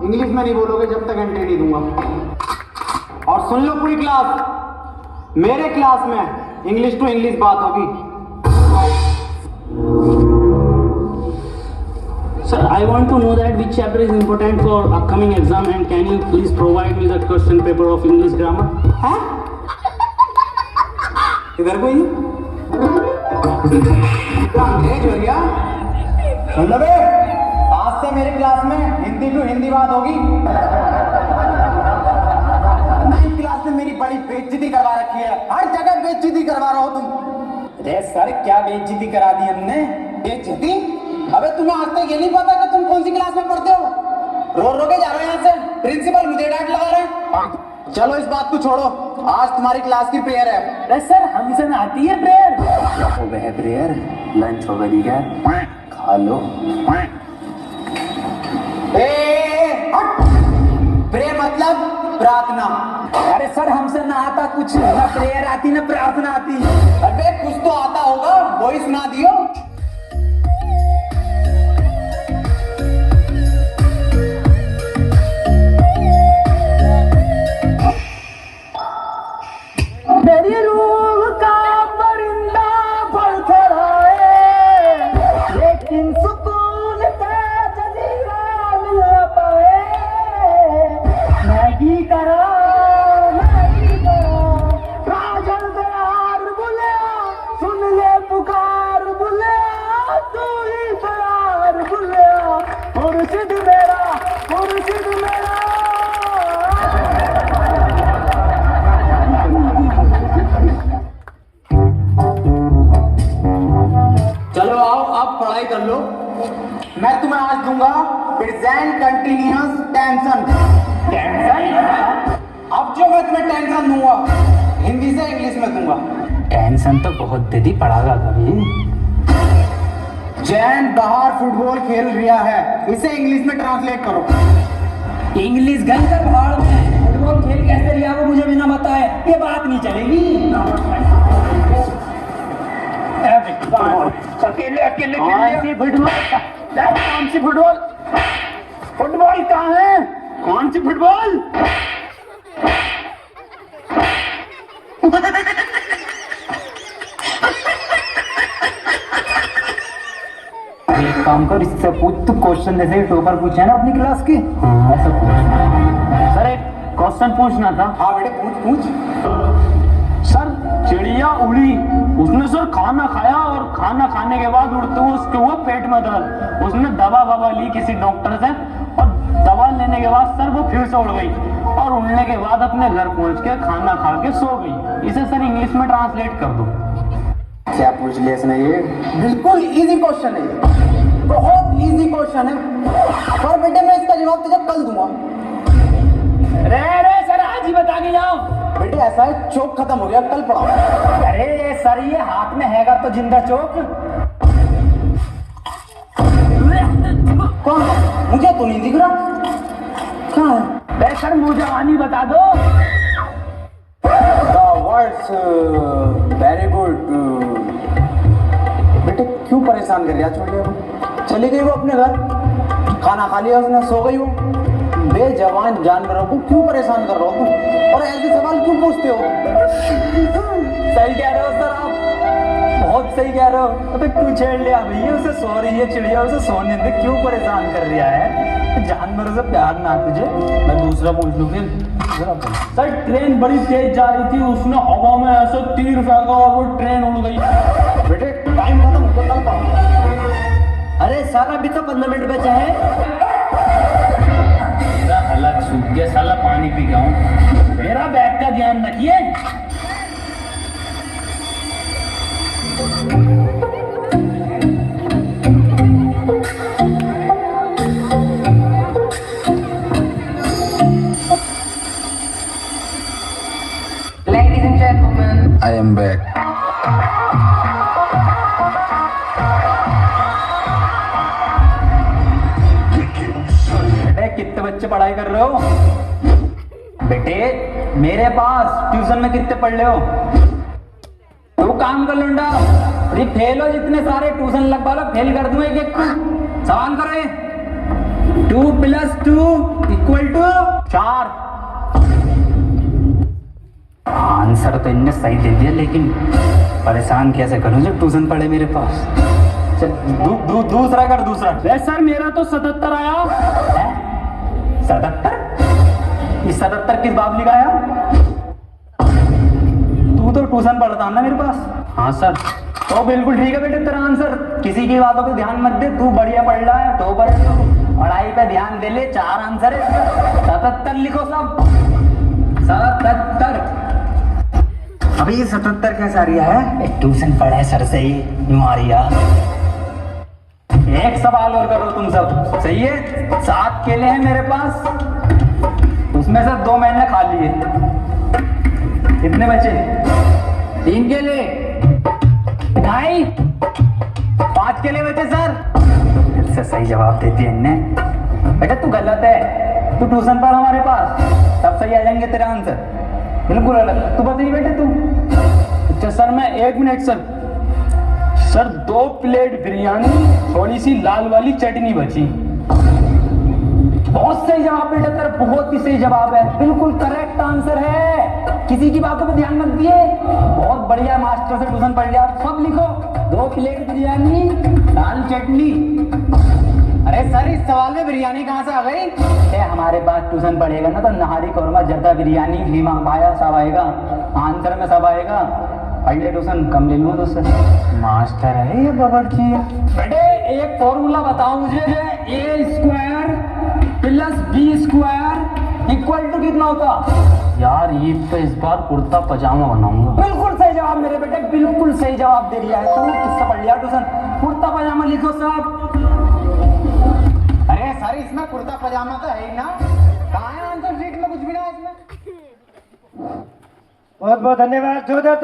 English में नहीं बोलोगे जब तक एंट्री नहीं दूंगा। और सुन लो पूरी क्लास, मेरे क्लास में इंग्लिश टू इंग्लिश बात होगी। Sir, I want to know that which chapter is important for upcoming exam and can you please provide me the question paper of English grammar? हाँ? इधर कोई अंग्रेज हो गया? सुन लो बे, आज से मेरी क्लास में हिंदी टू हिंदी बात होगी। नाइन्थ क्लास में मेरी बड़ी बेइज्जती करवा रखी है, हर जगह बेइज्जती करवा रहा हो तुम। अरे सर क्या बेइज्जती करा दी हमने? बेइज्जती? अबे तुम्हें आज तक ये नहीं पता कि तुम कौन सी क्लास में पढ़ते हो? रो रो के जा रहे हो यहाँ से, प्रिंसिपल मुझे डांट लगा रहे हैं। चलो इस बात को छोड़ो, आज तुम्हारी क्लास की प्रेयर है। अरे सर हमसे ना आती है प्रेयर। हो गए प्रेयर, लंच हो गई है, खा लो। प्रेयर मतलब प्रार्थना। अरे सर हमसे ना आता कुछ, ना प्रेयर आती ना प्रार्थना आती। अबे कुछ तो आता होगा, वही सुना दियो। मेरी रूह का परिंदा फड़फड़ाए, लेकिन सुकून का जजीरा मिल न पाए। मैगी करा काजल प्यार बुलिया, सुन ले पुकार बुलिया, तू ही प्यार बुलिया, मुर्शिद मेरा, मुर्शिद मेरा। चलो आओ अब पढ़ाई कर लो। मैं तुम्हें आज दूंगा प्रेजेंट कंटिन्यूअस टेंशन। अब जो मैं तुम्हें टेंशन दूंगा हिंदी से इंग्लिश में दूंगा। टेंशन तो बहुत दीदी पड़ागा कभी। जैन बाहर फुटबॉल खेल रहा है, इसे इंग्लिश में ट्रांसलेट करो। इंग्लिश गन का भाड़ में फुटबॉल खेल कैसे लिया वो मुझे बिना बताए ये बात नहीं चलेगी। अकेले अकेले कौन सी फुटबॉल? फुटबॉल कहाँ है? कौन सी फुटबॉल? एक काम कर, इससे पूछ तू क्वेश्चन जैसे टॉपर पूछे ना अपनी क्लास के, ऐसा पूछ। सर एक क्वेश्चन पूछना था। हाँ बेटे पूछ पूछ। सर चिड़िया उड़ी, उसने सर खाना खाया और खाना खाने के बाद उड़ते हुए उसके हुआ पेट में दर्द। उसने दवा ववा ली किसी डॉक्टर से और दवा लेने के बाद सर वो फिर से उड़ गई और उड़ने के बाद अपने घर पहुंच के खाना खा के सो गई। इसे सर इंग्लिश में ट्रांसलेट कर दो। क्या पूछ लिया इसने? ये बिल्कुल इजी क्वेश्चन है, बहुत इजी क्वेश्चन है। पर बेटे मैं इसका जवाब तुझे कल दूंगा। अरे सर आज ही बता के जाओ। बेटे ऐसा है, चौक खत्म हो गया, कल पढ़ाओ। अरे सर ये हाथ में हैगा तो जिंदा चौक। कौन? मुझे तो नहीं दिख रहा। कहाँ है? सर मुझे जवानी बता दो। Words very good. बेटे क्यों परेशान कर रहा? छोड़िए, चली गई वो अपने घर, खाना खा लिया उसने, सो गई वो। बेजवान जानवरों को क्यों परेशान कर रहे हो तुम, और ऐसे सवाल क्यों पूछते हो? सही कह रहे हो सर आप, बहुत सही कह रहे हो। अबे क्यों छेड़ लिया भैया? उसे सो रही है चिड़िया, उसे सोने दे, क्यों परेशान कर रहा है? जानवरों से प्यार ना तुझे। मैं दूसरा पूछ लूं फिर। सर ट्रेन बड़ी तेज जा रही थी, उसने हवा में ऐसे तीर फेंका और वो ट्रेन उड़ गई। बेटे टाइम खत्म हो गया, कल पढ़ो। अरे सर अभी तो 15 मिनट बचे हैं। मेरा हलक सूख गया, साला पानी पी गया हूँ। मेरा बैग का ध्यान रखिए। Ladies and gentlemen, I am back. बेटे कितने बच्चे पढ़ाई कर रहे हो? बेटे मेरे पास ट्यूशन में कितने पढ़ रहे हो? तू काम कर लूंडा, ये फेल हो जितने सारे ट्यूशन लगवा लो, फेल कर दूं एक एक को। सवाल करो ये। 2 + 2 = 4। आंसर तो इनने सही दे दिया, लेकिन परेशान कैसे करूं जब ट्यूशन पढ़े मेरे पास। चल दूसरा कर, दूसरा। अरे सर मेरा तो 77 आया। 77? ये 77 किस बाब लिखाया? तू तो ट्यूशन पढ़ता ना मेरे पास। हाँ सर। तो बिल्कुल ठीक है बेटे, तेरा आंसर। किसी की बातों पे ध्यान मत दे, तू बढ़िया पढ़ रहा है, तो पढ़ लो, पढ़ाई पे ध्यान दे ले। 4 आंसर है, 77 लिखो सब। 77। अभी ये 77 कैसा आ रहा है? ट्यूशन पढ़े सर से ही यूं आ रही है। एक सवाल और करो तुम सब, सही है? 7 केले हैं मेरे पास, उसमें से 2 मैंने खा लिए। कितने बचे? 3 केले, 2.5, 5 केले बचे सर। फिर से सही जवाब देती है इनने। बेटा तू गलत है, तू ट्यूशन पढ़ हमारे पास, तब सही आ जाएंगे तेरे आंसर। बिल्कुल गलत। तू बताइए बेटे तू। अच्छा सर मैं 1 मिनट सर 2 प्लेट बिरयानी, थोड़ी सी लाल वाली चटनी बची। बहुत सही जवाब बेटा तेरा, बहुत ही सही जवाब है, बिल्कुल करेक्ट आंसर है। किसी की बातों पे ध्यान मत दिए, बहुत बढ़िया मास्टर से ट्यूशन पढ़ लिया। सब लिखो, 2 प्लेट बिरयानी, दाल चटनी। अरे सर इस सवाल में बिरयानी कहाँ से आ गई? हमारे पास ट्यूशन पढ़ेगा ना तो नहारी कौरमा, जर्दा बिरयानी, लीमा पाया सब आएगा, आंसर में सब आएगा। पहले ट्यूशन कम ले लूँ तो सर। मास्टर है ये बावर्ची है। बेटे एक फॉर्मूला बताओ मुझे, A² + B² = कितना होता? यार ये तो इस बार कुर्ता पजामा बनाऊंगा। बिल्कुल सही जवाब मेरे बेटे, बिल्कुल सही जवाब दे दिया है तू। किससे पढ़ लिया ट्यूशन? कुर्ता पजामा लिखो सब। अरे सर इसमें कुर्ता पजामा तो है ही ना, कहाँ है आंसर शीट में? कुछ भी ना है इसमें। बहुत बहुत धन्यवाद जोरदार